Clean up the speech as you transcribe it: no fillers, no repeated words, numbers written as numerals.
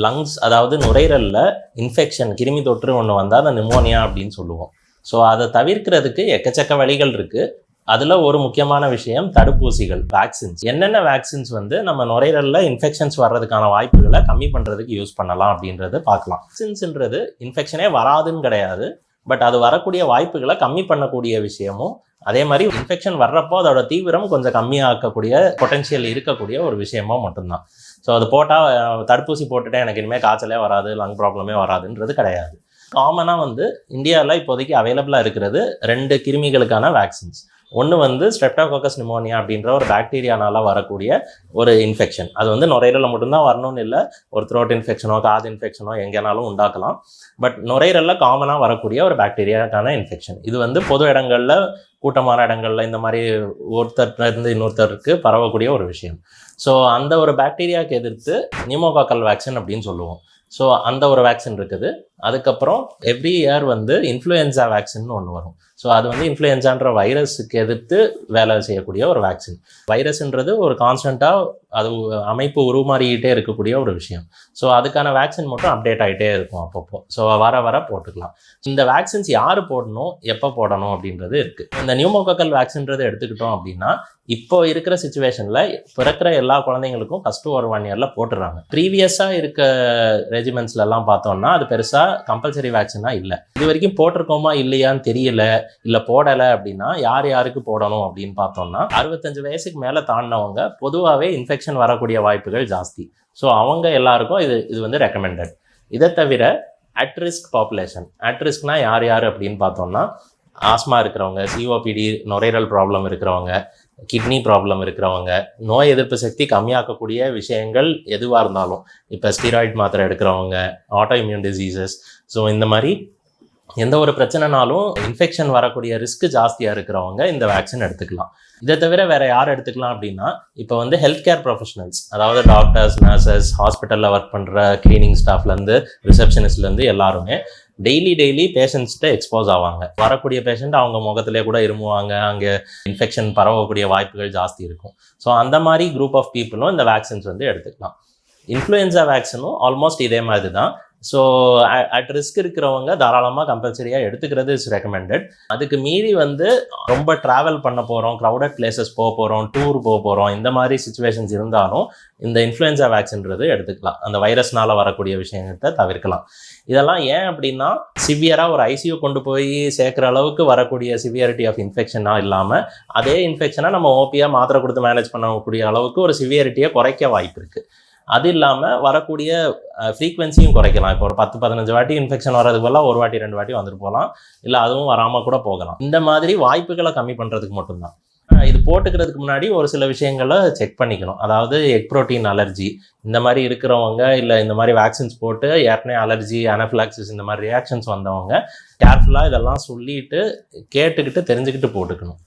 Lungs அதாவது நுரையீரலில் infection கிருமி தொற்று ஒன்று வந்தால் அதை நிமோனியா அப்படின்னு சொல்லுவோம். ஸோ அதை தவிர்க்கிறதுக்கு எக்கச்சக்க வழிகள் இருக்குது. அதில் ஒரு முக்கியமான விஷயம் தடுப்பூசிகள், வேக்சின்ஸ். என்னென்ன வேக்சின்ஸ் வந்து நம்ம நுரையீரலில் இன்ஃபெக்ஷன்ஸ் வர்றதுக்கான வாய்ப்புகளை கம்மி பண்ணுறதுக்கு யூஸ் பண்ணலாம் அப்படின்றத பார்க்கலாம். வேக்சின்ஸ்ன்றது இன்ஃபெக்ஷனே வராதுன்னு கிடையாது, பட் அது வரக்கூடிய வாய்ப்புகளை கம்மி பண்ணக்கூடிய விஷயமும், அதே மாதிரி இன்ஃபெக்ஷன் வர்றப்போ அதோட தீவிரம் கொஞ்சம் கம்மியாக்கக்கூடிய பொட்டென்ஷியல் இருக்கக்கூடிய ஒரு விஷயமா மட்டும்தான். ஸோ அது போட்டால் தடுப்பூசி போட்டுட்டேன் எனக்கு இனிமேல் காய்ச்சலே வராது, லங் ப்ராப்ளமே வராதுன்றது கிடையாது. காமனாக வந்து இந்தியாவில் இப்போதைக்கு அவைலபிளாக இருக்கிறது 2 கிருமிகளுக்கான வேக்சின்ஸ். ஒன்று வந்து ஸ்ட்ரெப்டோகாக்கஸ் நிமோனியா அப்படின்ற ஒரு பாக்டீரியானால வரக்கூடிய ஒரு இன்ஃபெக்ஷன். அது வந்து நுரையீரலில் மட்டும்தான் வரணும்னு இல்லை, ஒரு த்ரோட் இன்ஃபெக்ஷனோ காது இன்ஃபெக்ஷனோ எங்கேனாலும் உண்டாக்கலாம். பட் நுரையீரலில் காமனாக வரக்கூடிய ஒரு பாக்டீரியாக்கான இன்ஃபெக்ஷன். இது வந்து பொது இடங்களில், கூட்டமான இடங்களில் இந்த மாதிரி ஒருத்தர்லேருந்து இன்னொருத்தருக்கு பரவக்கூடிய ஒரு விஷயம். ஸோ அந்த ஒரு பாக்டீரியாவுக்கு எதிர்த்து நியூமோகாக்கல் வேக்சின் அப்படின்னு சொல்லுவோம். ஸோ அந்த ஒரு வேக்சின் இருக்குது. அதுக்கப்புறம் எவ்ரி இயர் வந்து இன்ஃப்ளூயன்ஸா வேக்சின்னு ஒன்று வரும். ஸோ அது வந்து இன்ஃப்ளூயன்ஸான்ற வைரஸுக்கு எதிர்த்து வேலை செய்யக்கூடிய ஒரு வேக்சின். வைரஸ்ன்றது ஒரு கான்ஸ்டண்ட்டாக அது அமைப்பு உருமாறிக்கிட்டே இருக்கக்கூடிய ஒரு விஷயம். ஸோ அதுக்கான வேக்சின் மட்டும் அப்டேட் ஆகிட்டே இருக்கும் அப்பப்போ. ஸோ வர போட்டுக்கலாம். இந்த வேக்சின்ஸ் யார் போடணும், எப்போ போடணும் அப்படின்றது இருக்குது. இந்த நியூமோகாக்கல் வேக்சின்றது எடுத்துக்கிட்டோம் அப்படின்னா, இப்போ இருக்கிற சுச்சுவேஷனில் பிறக்கிற எல்லா குழந்தைங்களுக்கும் ஃபஸ்ட்டு ஒரு 1 இயரில் போட்டுடுறாங்க. ப்ரீவியஸாக இருக்க ரெஜிமெண்ட்ஸ்லாம் பார்த்தோம்னா அது பெருசாக கம்பல்சரி வேக்சினாக இல்லை. இது வரைக்கும் போட்டிருக்கோமா இல்லையான்னு தெரியல, இல்லை போடலை அப்படின்னா யாருக்கு போடணும் அப்படின்னு பார்த்தோம்னா, 65 வயசுக்கு மேலே தாண்டினவங்க பொதுவாகவே இன்ஃபெக்ஷன் வரக்கூடிய வாய்ப்புகள் ஜாஸ்தி. ஸோ அவங்க எல்லாருக்கும் இது வந்து ரெக்கமெண்டட். இதை தவிர அட் ரிஸ்க் பாப்புலேஷன். அட் ரிஸ்க்னா யார் அப்படின்னு பார்த்தோம்னா, ஆஸ்மா இருக்கிறவங்க, சிஓபிடி நுரையீரல் ப்ராப்ளம் இருக்கிறவங்க, கிட்னி ப்ராப்ளம் இருக்கிறவங்க, நோய் எதிர்ப்பு சக்தி கம்மியாக்கக்கூடிய விஷயங்கள் எதுவாக இருந்தாலும், இப்போ ஸ்டீராய்டு மாத்திரை எடுக்கிறவங்க, ஆட்டோ இம்யூன் டிசீசஸ். ஸோ இந்த மாதிரி எந்த ஒரு பிரச்சனைனாலும் இன்ஃபெக்ஷன் வரக்கூடிய ரிஸ்க் ஜாஸ்தியாக இருக்கிறவங்க இந்த வேக்சின் எடுத்துக்கலாம். இதை தவிர வேறு யார் எடுத்துக்கலாம் அப்படின்னா, இப்போ வந்து ஹெல்த் கேர் ப்ரொஃபஷனல்ஸ், அதாவது டாக்டர்ஸ், நர்சஸ், ஹாஸ்பிட்டலில் ஒர்க் பண்ணுற க்ளீனிங் ஸ்டாஃப்லேருந்து ரிசப்ஷனிஸ்ட்லேருந்து எல்லாருமே டெய்லி பேஷண்ட்ஸ்கிட்ட எக்ஸ்போஸ் ஆவாங்க. வரக்கூடிய பேஷண்ட் அவங்க முகத்திலே கூட இருமுவாங்க, அங்கே இன்ஃபெக்ஷன் பரவக்கூடிய வாய்ப்புகள் ஜாஸ்தி இருக்கும். ஸோ அந்த மாதிரி குரூப் ஆஃப் பீப்புளும் இந்த வேக்சின்ஸ் வந்து எடுத்துக்கலாம். இன்ஃப்ளூயன்ஸா வேக்சினும் ஆல்மோஸ்ட் இதே மாதிரி தான். ஸோ அட் ரிஸ்க் இருக்கிறவங்க தாராளமாக கம்பல்சரியாக எடுத்துக்கிறது இஸ் ரெக்கமெண்டட். அதுக்கு மீறி வந்து ரொம்ப ட்ராவல் பண்ண போகிறோம், க்ரௌடட் பிளேசஸ் போக போகிறோம், டூர் போக போகிறோம், இந்த மாதிரி சுச்சுவேஷன்ஸ் இருந்தாலும் இந்த இன்ஃப்ளூயன்ஸா வேக்சின்றது எடுத்துக்கலாம். அந்த வைரஸ்னால் வரக்கூடிய விஷயத்தை தவிர்க்கலாம். இதெல்லாம் ஏன் அப்படின்னா, சிவியராக ஒரு ஐசியூ கொண்டு போய் சேர்க்குற அளவுக்கு வரக்கூடிய சிவியரிட்டி ஆஃப் இன்ஃபெக்ஷனாக இல்லாமல், அதே இன்ஃபெக்ஷனை நம்ம ஓபியாக மாத்திரை கொடுத்து மேனேஜ் பண்ணக்கூடிய அளவுக்கு ஒரு சிவியரிட்டியை குறைக்க வாய்ப்பு இருக்குது. அது இல்லாமல் வரக்கூடிய ஃப்ரீக்வன்சியும் குறைக்கலாம். இப்போ ஒரு 10-15 வாட்டி இன்ஃபெக்ஷன் வர்றதுக்கு பதிலாக 1 வாட்டி 2 வாட்டி வந்துட்டு போகலாம், இல்லை அதுவும் வராமல் கூட போகலாம். இந்த மாதிரி வாய்ப்புகளை கம்மி பண்ணுறதுக்கு மட்டும்தான். இது போட்டுக்கிறதுக்கு முன்னாடி ஒரு சில விஷயங்களை செக் பண்ணிக்கணும். அதாவது எக் ப்ரோட்டீன் அலர்ஜி இந்த மாதிரி இருக்கிறவங்க, இல்லை இந்த மாதிரி வேக்சின்ஸ் போட்டு ஏற்கனவே அலர்ஜி, அனஃபிலாக்சிஸ் இந்த மாதிரி ரியாக்ஷன்ஸ் வந்தவங்க கேர்ஃபுல்லாக இதெல்லாம் சொல்லிட்டு கேட்டுக்கிட்டு தெரிஞ்சுக்கிட்டு போட்டுக்கணும்.